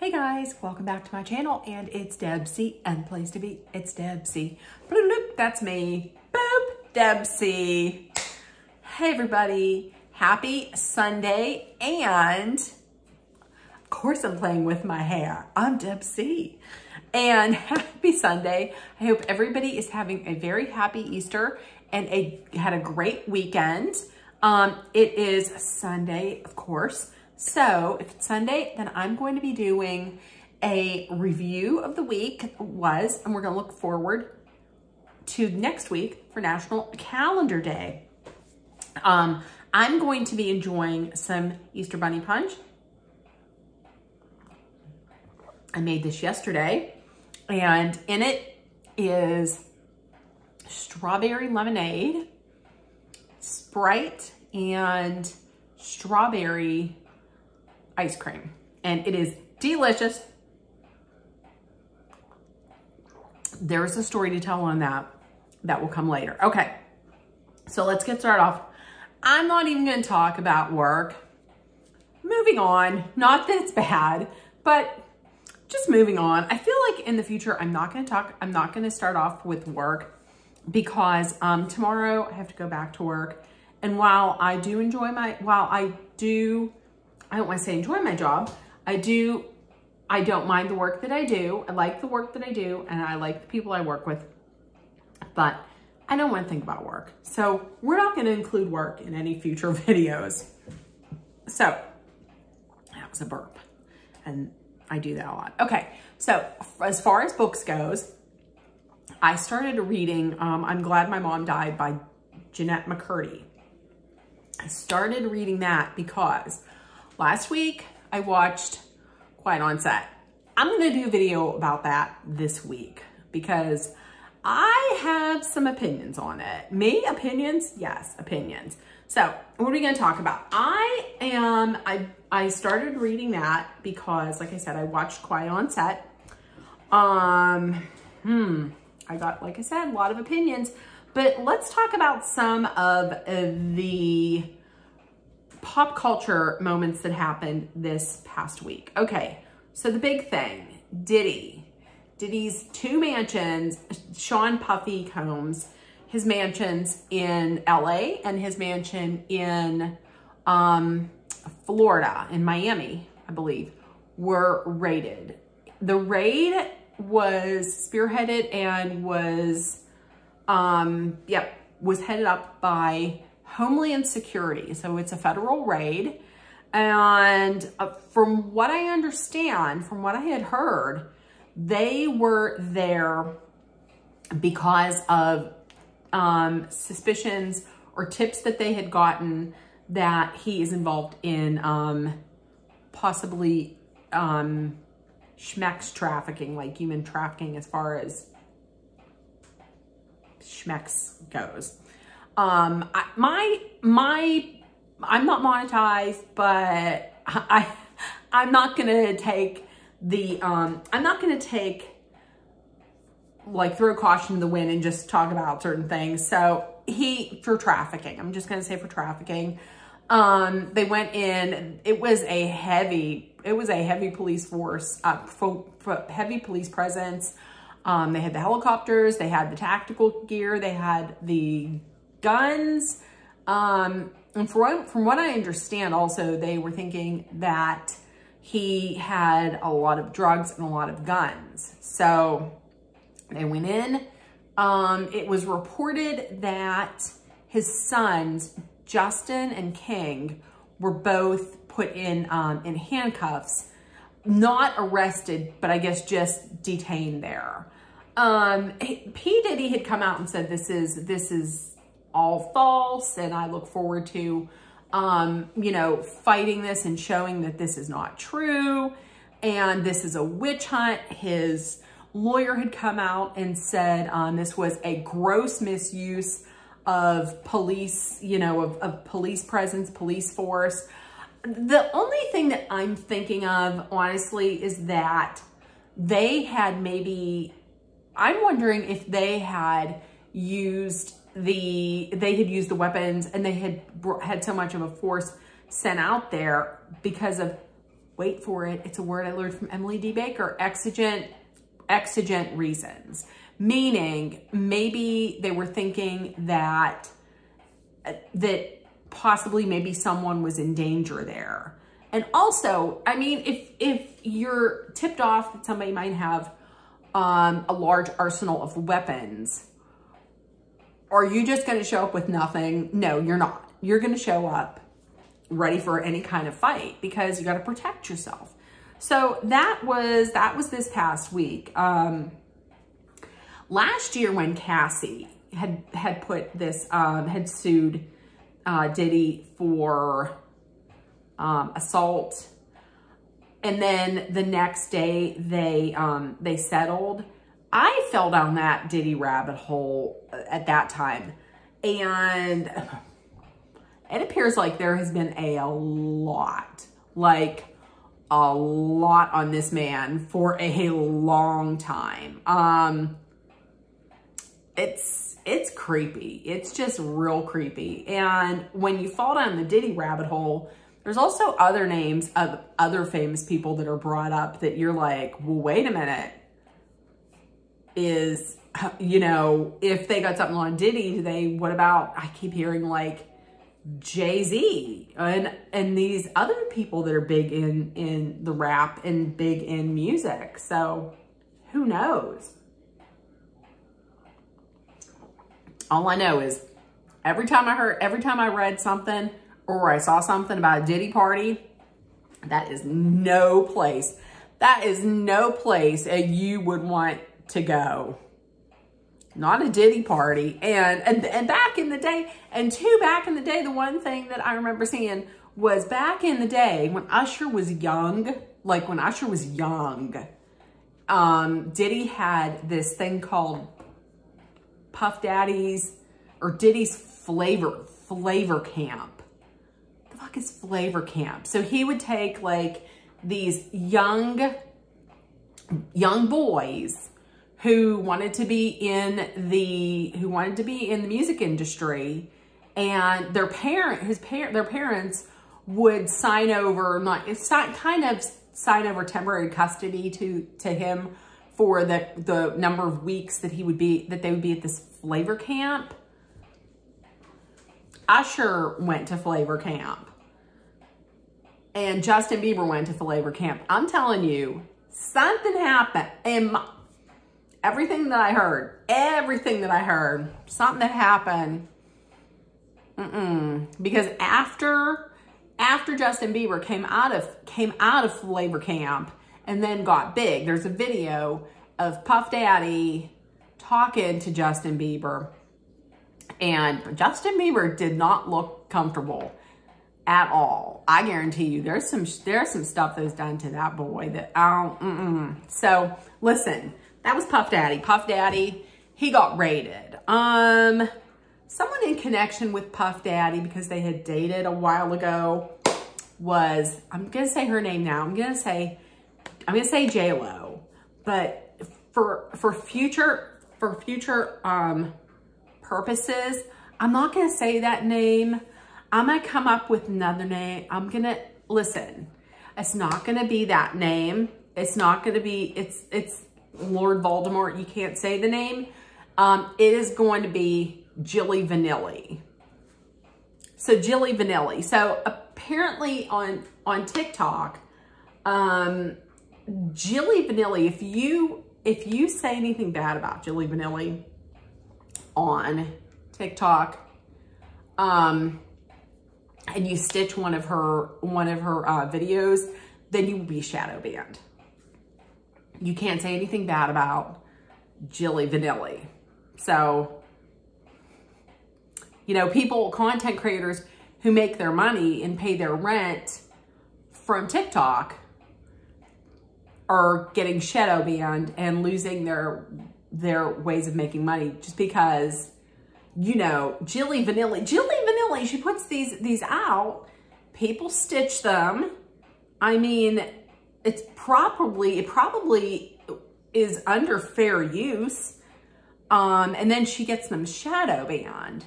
Hey guys, welcome back to my channel, and it's Debsy, and place to be, it's Debsy. Bloop, bloop, that's me. Boop, Debsy. Hey everybody, happy Sunday, and of course I'm playing with my hair. I'm Debsy, and happy Sunday. I hope everybody is having a very happy Easter and had a great weekend. It is Sunday, of course. So if it's Sunday, then I'm going to be doing a review of the week and we're going to look forward to next week for National Calendar Day. I'm going to be enjoying some Easter Bunny Punch. I made this yesterday, and in it is strawberry lemonade, Sprite, and strawberry ice cream, and it is delicious. There's a story to tell on that will come later. Okay, so let's get started off. I'm not even going to talk about work. Moving on, not that it's bad, but just moving on. I feel like in the future I'm not going to start off with work because tomorrow I have to go back to work, and while I do enjoy I don't want to say enjoy my job. I don't mind the work that I do. I like the work that I do, and I like the people I work with, but I don't want to think about work. So we're not going to include work in any future videos. So that was a burp, and I do that a lot. Okay, so as far as books goes, I started reading I'm Glad My Mom Died by Jeanette McCurdy. I started reading that because last week I watched Quiet on Set. I'm going to do a video about that this week because I have some opinions on it. Me? Opinions? Yes, opinions. So what are we going to talk about? I started reading that because, like I said, I watched Quiet on Set. I got, like I said, a lot of opinions, but let's talk about some of the pop culture moments that happened this past week. Okay, so the big thing, Diddy's two mansions, Sean Puffy Combs, his mansions in LA and his mansion in Florida, in Miami, I believe, were raided. The raid was spearheaded and was headed up by Homeland Security. So it's a federal raid. And from what I understand, from what I had heard, they were there because of suspicions or tips that they had gotten that he is involved in possibly schmex trafficking, like human trafficking as far as schmex goes. I'm not monetized, but I'm not gonna take like throw caution to the wind and just talk about certain things. So for trafficking, I'm just gonna say for trafficking. They went in, it was a heavy police force, heavy police presence. They had the helicopters, they had the tactical gear, they had the guns. And from what I understand, also, they were thinking that he had a lot of drugs and a lot of guns. So they went in. It was reported that his sons, Justin and King, were both put in handcuffs, not arrested, but I guess just detained there. P. Diddy had come out and said, this is all false, and I look forward to, fighting this and showing that this is not true, and this is a witch hunt. His lawyer had come out and said this was a gross misuse of police, of police presence, police force. The only thing that I'm thinking of, honestly, is that they had I'm wondering if they had used the weapons and they had so much of a force sent out there because of wait for it, it's a word I learned from Emily D. Baker, exigent reasons. Meaning, maybe they were thinking that possibly maybe someone was in danger there. And also, I mean, if you're tipped off that somebody might have a large arsenal of weapons, are you just going to show up with nothing? No, you're not. You're going to show up ready for any kind of fight because you got to protect yourself. So that was this past week. Last year when Cassie had put this, had sued Diddy for assault, and then the next day they settled, I fell down that Diddy rabbit hole at that time. And it appears like there has been a lot on this man for a long time. It's creepy. It's just real creepy. And when you fall down the Diddy rabbit hole, there's also other names of other famous people that are brought up that you're like, well, wait a minute. Is, you know, if they got something on Diddy, what about, I keep hearing like Jay-Z and these other people that are big in the rap and big in music. So who knows? All I know is every time I read something or I saw something about a Diddy party, that is no place. That is no place you would want to go. Not a Diddy party. And back in the day, back in the day, the one thing that I remember seeing was back in the day when Usher was young, Diddy had this thing called Puff Daddy's or Diddy's flavor camp. The fuck is flavor camp? So he would take like these young boys who wanted to be in the music industry, and their parents would sign over temporary custody to him for the number of weeks that they would be at this flavor camp. Usher went to flavor camp, and Justin Bieber went to flavor camp. I'm telling you, something happened. And everything that I heard, something that happened. Because after Justin Bieber came out of flavor camp and then got big, there's a video of Puff Daddy talking to Justin Bieber, and Justin Bieber did not look comfortable at all. I guarantee you there's some stuff that's done to that boy that So listen, that was Puff Daddy. Puff Daddy, he got raided. Someone in connection with Puff Daddy, because they had dated a while ago, was, I'm gonna say her name now. I'm gonna say J-Lo. But for future purposes, I'm not gonna say that name. I'm gonna come up with another name. Listen, it's not gonna be that name. It's not gonna be, it's Lord Voldemort. You can't say the name. It is going to be Jilly Vanilla. So Jilly Vanilla. So apparently on TikTok, Jilly Vanilla, if you say anything bad about Jilly Vanilla on TikTok, and you stitch one of her videos, then you will be shadow banned. You can't say anything bad about Jilly Vanilla. So, you know, content creators who make their money and pay their rent from TikTok are getting shadow banned and losing their ways of making money just because, you know, Jilly Vanilla, she puts these out, people stitch them. I mean, it probably is under fair use. And then she gets them shadow banned.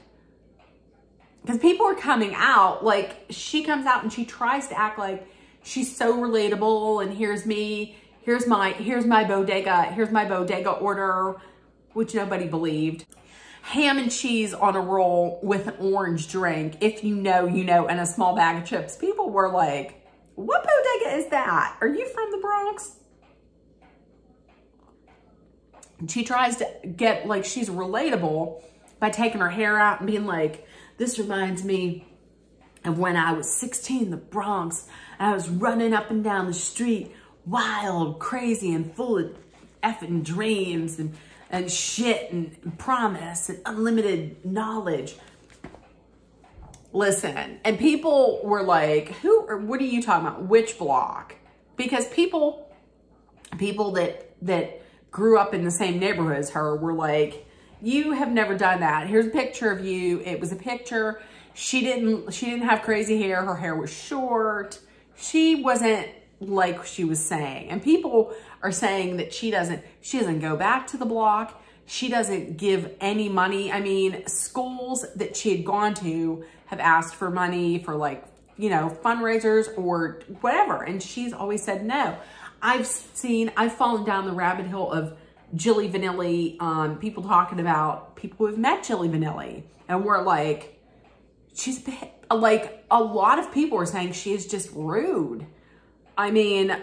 Because people are coming out, like, she comes out and she tries to act like she's so relatable, and here's me, here's my bodega order, which nobody believed. Ham and cheese on a roll with an orange drink, if you know, you know, and a small bag of chips. People were like, what bodega is that? Are you from the Bronx? And she tries to get, like, she's relatable by taking her hair out and being like, this reminds me of when I was 16 in the Bronx, and I was running up and down the street, wild, crazy, and full of effing dreams and shit and promise and unlimited knowledge. Listen, and people were like, what are you talking about? Which block? Because people that grew up in the same neighborhood as her were like, you have never done that. Here's a picture of you. It was a picture. She didn't have crazy hair. Her hair was short. She wasn't like she was saying. And people are saying that she doesn't go back to the block. She doesn't give any money. I mean, schools that she had gone to have asked for money for, like, you know, fundraisers or whatever. And she's always said no. I've fallen down the rabbit hole of Jilly Vanilla, people talking about people who have met Jilly Vanilla, and we're like, she's like, a lot of people are saying she is just rude. I mean,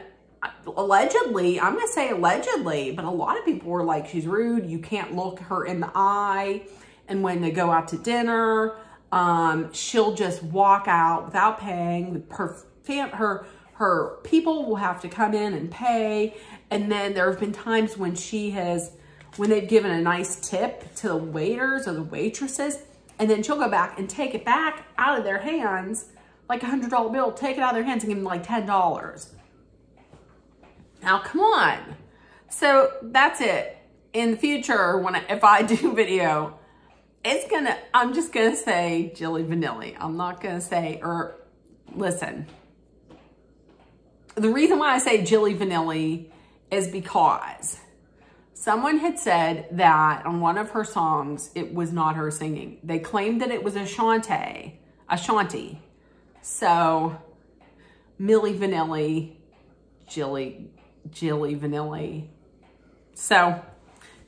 allegedly, I'm going to say allegedly, but a lot of people were like, she's rude. You can't look her in the eye. And when they go out to dinner, she'll just walk out without paying. Her people will have to come in and pay. And then there have been times when when they've given a nice tip to the waiters or the waitresses, and then she'll go back and take it back out of their hands, like a $100 bill, take it out of their hands and give them like $10. Now, come on. So that's it. In the future, if I do video, I'm just gonna say Jilly Vanilla. I'm not gonna say, listen. The reason why I say Jilly Vanilla is because someone had said that on one of her songs, it was not her singing. They claimed that it was Ashanti. So, Milli Vanilli, Jilly Vanilla. So,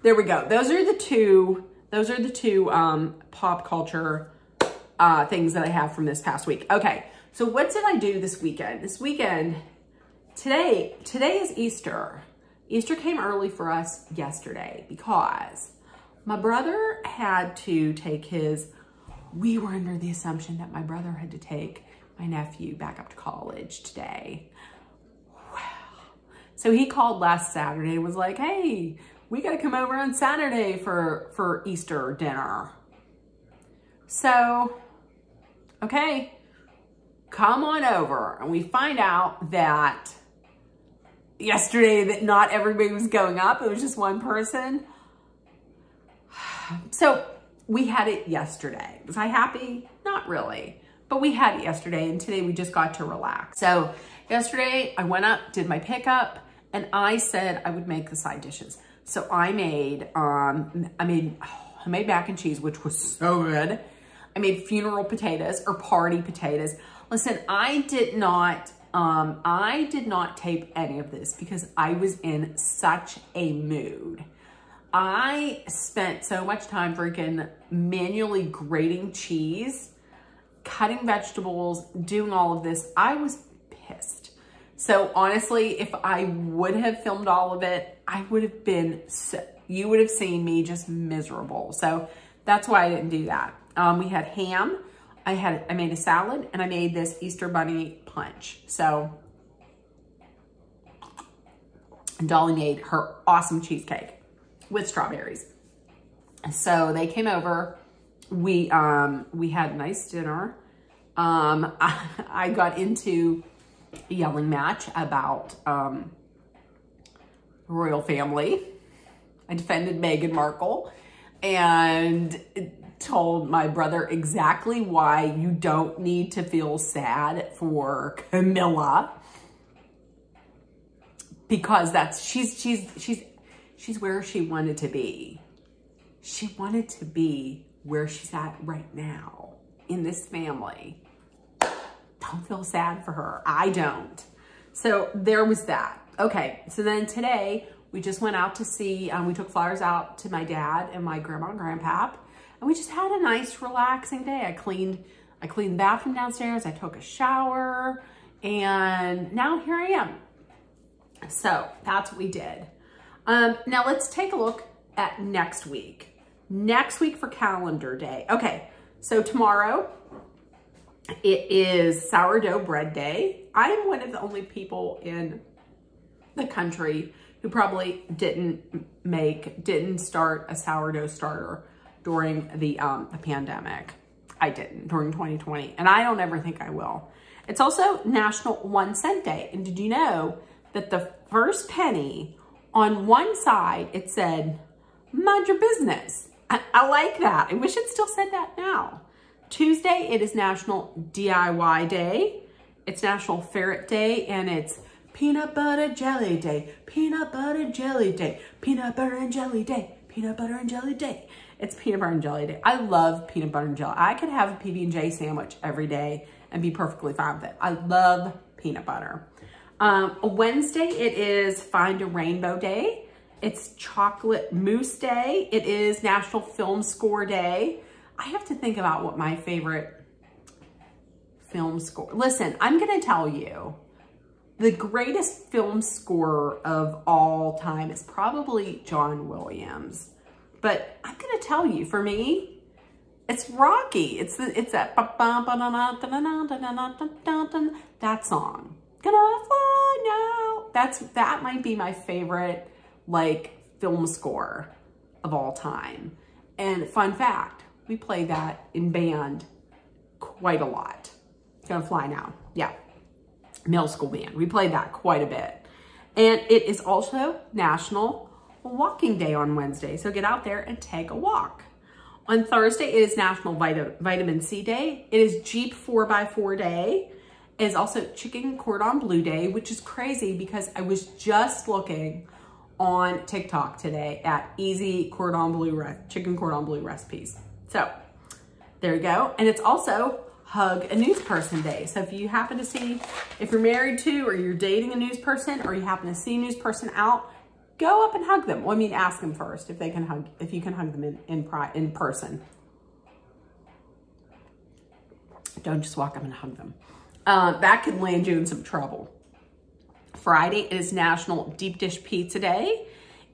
there we go. Those are the two pop culture things that I have from this past week. Okay, so what did I do this weekend? Today is Easter. Easter came early for us yesterday because my brother had to take we were under the assumption that my brother had to take my nephew back up to college today. Wow. So he called last Saturday and was like, hey, we got to come over on Saturday for Easter dinner. So, okay, come on over. And we find out that yesterday that not everybody was going up. It was just one person. So we had it yesterday. Was I happy? Not really. But we had it yesterday, and today we just got to relax. So yesterday I went up, did my pickup, and I said I would make the side dishes. So I made mac and cheese, which was so good. I made funeral potatoes or party potatoes. Listen, I did not tape any of this because I was in such a mood. I spent so much time freaking manually grating cheese, cutting vegetables, doing all of this. I was pissed. So honestly, if I would have filmed all of it, I would have been, you would have seen me just miserable. So that's why I didn't do that. We had ham. I made a salad, and I made this Easter Bunny punch. So Dolly made her awesome cheesecake with strawberries. So they came over. We had a nice dinner. I got into a yelling match about the royal family. I defended Meghan Markle and told my brother exactly why you don't need to feel sad for Camilla, because she's where she wanted to be. She wanted to be where she's at right now in this family. Don't feel sad for her. I don't. So there was that. Okay, so then today we just went out to see, we took flowers out to my dad and my grandma and grandpap, and we just had a nice relaxing day. I cleaned the bathroom downstairs, I took a shower, and now here I am. So that's what we did. Now let's take a look at next week. Next week for calendar day. Okay, so tomorrow it is sourdough bread day. I am one of the only people in the country who probably didn't start a sourdough starter during the pandemic. I didn't during 2020, and I don't ever think I will. It's also National 1 Cent Day. And did you know that the first penny on one side, it said, mind your business. I like that. I wish it still said that now. Tuesday, it is National DIY Day. It's National Ferret Day, and it's Peanut Butter Jelly Day, Peanut Butter Jelly Day, Peanut Butter and Jelly Day, Peanut Butter and Jelly Day. It's Peanut Butter and Jelly Day. I love peanut butter and jelly. I could have a PB&J sandwich every day and be perfectly fine with it. I love peanut butter. Wednesday, it is Find a Rainbow Day. It's Chocolate Mousse Day. It is National Film Score Day. I have to think about what my favorite film score. Listen, I'm going to tell you, the greatest film scorer of all time is probably John Williams. But I'm going to tell you, for me, it's Rocky. It's that that song. Gonna fly now. That might be my favorite like film score of all time. And fun fact, we play that in band quite a lot. Gonna Fly Now. Yeah. Middle school band. We played that quite a bit. And it is also National Walking Day on Wednesday. So get out there and take a walk. On Thursday, it is National Vitamin C Day. It is Jeep 4x4 Day. It is also Chicken Cordon Bleu Day, which is crazy because I was just looking on TikTok today at easy chicken cordon bleu recipes. So there you go. And it's also Hug a News Person Day. So if you happen to see, if you're married to, or you're dating a news person, or you happen to see a news person out, go up and hug them. Well, I mean, ask them first if you can hug them in person. Don't just walk up and hug them. That could land you in some trouble. Friday is National Deep Dish Pizza Day.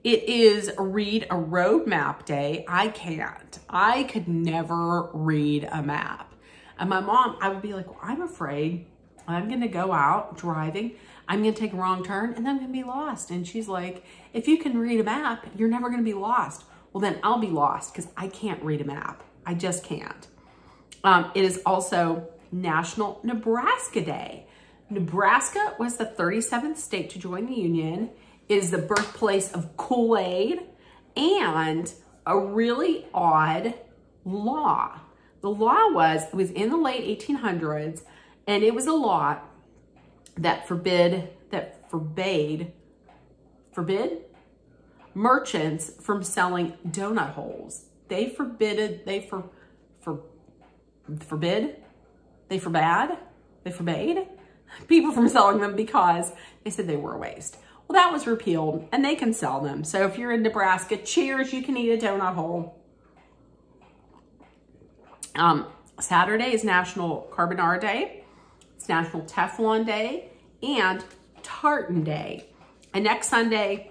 It is Read a Road Map Day. I can't. I could never read a map. And my mom, I would be like, well, I'm afraid I'm going to go out driving. I'm going to take a wrong turn and then I'm going to be lost. And she's like, if you can read a map, you're never going to be lost. Well, then I'll be lost because I can't read a map. I just can't. It is also National Nebraska Day. Nebraska was the 37th state to join the Union. It is the birthplace of Kool-Aid and a really odd law. The law was, it was in the late 1800s, and it was a law that forbade merchants from selling donut holes. They forbade people from selling them because they said they were a waste. Well, that was repealed and they can sell them. So if you're in Nebraska, cheers, you can eat a donut hole. Saturday is National Carbonara Day. It's National Teflon Day and Tartan Day. And next Sunday,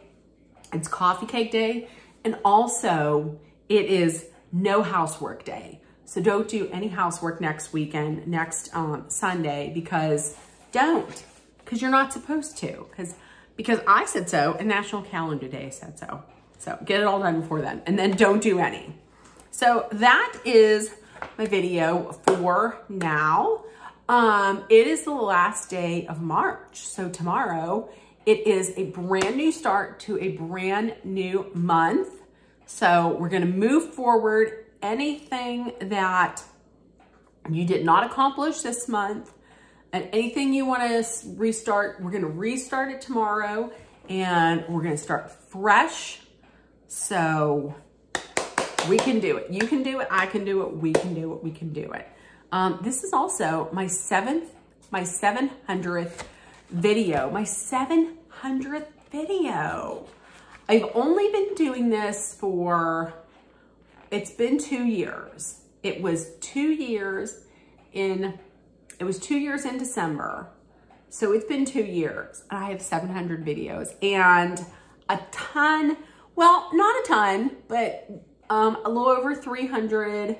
it's Coffee Cake Day. And also it is No Housework Day. So don't do any housework next weekend, next Sunday, because you're not supposed to, because I said so and National Calendar Day said so. So get it all done before then, and then don't do any. So that is my video for now. It is the last day of March. So tomorrow it is a brand new start to a brand new month. So we're going to move forward. Anything that you did not accomplish this month and anything you want to restart, we're going to restart it tomorrow and we're going to start fresh. So we can do it. You can do it. I can do it. We can do it. We can do it. This is also my 700th video, my 700th video. I've only been doing this for, it's been 2 years. It was 2 years in December. So it's been 2 years. I have 700 videos and a ton, well, not a ton, but a little over 300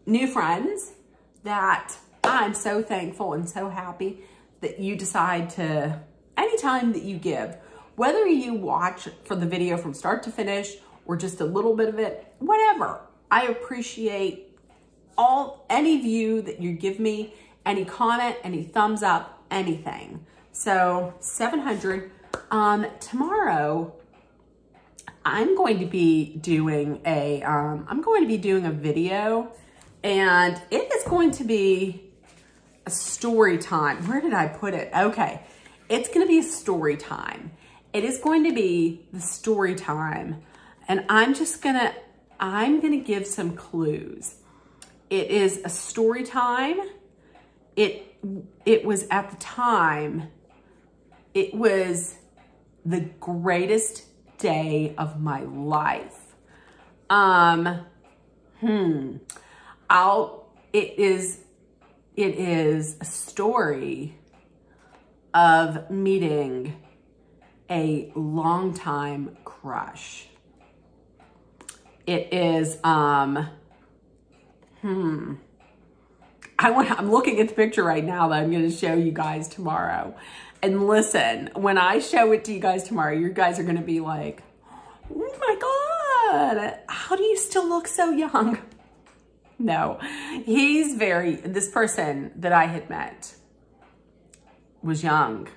new friends that I'm so thankful and so happy that you decide to, anytime that you give, whether you watch for the video from start to finish or just a little bit of it, whatever. I appreciate any view that you give me, any comment, any thumbs up, anything. So 700. Tomorrow, I'm going to be doing a video, and it is going to be a story time. Where did I put it? Okay, it's going to be a story time. It is going to be the story time, and I'm gonna give some clues. It is a story time. It was at the time, it was the greatest day of my life. It is a story of meeting a longtime crush. It is, I'm looking at the picture right now that I'm going to show you guys tomorrow. And listen, when I show it to you guys tomorrow, you guys are going to be like, oh my God, how do you still look so young? No, this person that I had met was young.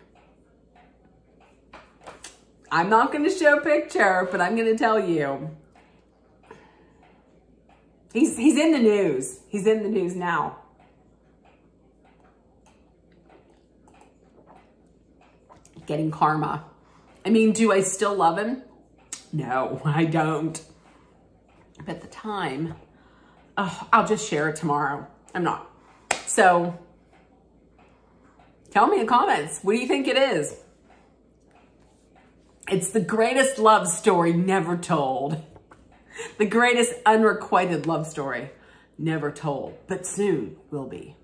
I'm not going to show a picture, but I'm going to tell you. He's in the news. He's in the news now. Getting karma. I mean, do I still love him? No, I don't. But at the time, I'll just share it tomorrow. I'm not. So, tell me in the comments, what do you think it is? It's the greatest love story never told. The greatest unrequited love story never told, but soon will be.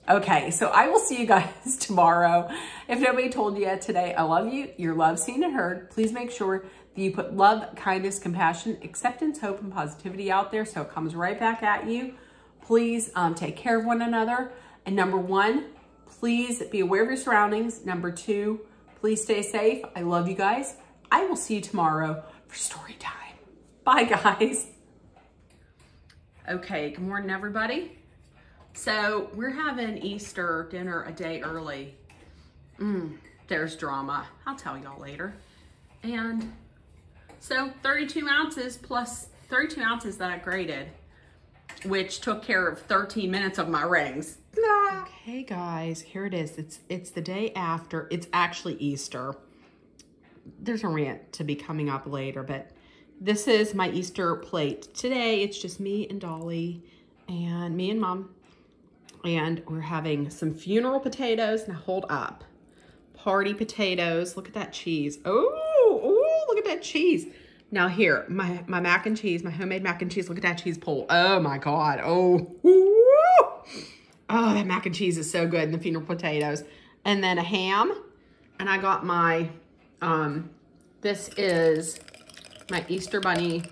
Okay, so I will see you guys tomorrow. If nobody told you yet today, I love you. You're loved, seen, and heard. Please make sure that you put love, kindness, compassion, acceptance, hope, and positivity out there so it comes right back at you. Please take care of one another. And number one, please be aware of your surroundings. Number two, please stay safe. I love you guys. I will see you tomorrow for story time. Bye, guys. Okay, good morning, everybody. So we're having Easter dinner a day early. There's drama. I'll tell y'all later. And so 32 ounces plus 32 ounces that I grated, which took care of 13 minutes of my rings. Okay, guys, here it is. It's the day after. It's actually Easter. There's a rant to be coming up later, but this is my Easter plate. Today, it's just me and Dolly and me and Mom. And we're having some funeral potatoes. Now hold up. Party potatoes. Look at that cheese. Oh, look at that cheese. Now here, my mac and cheese, my homemade mac and cheese. Look at that cheese pull. Oh my God. Oh, that mac and cheese is so good. And the funeral potatoes. And then a ham. And I got my, this is my Easter bunny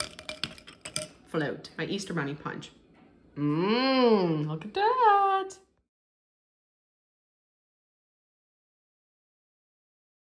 float. My Easter bunny punch. Look at that.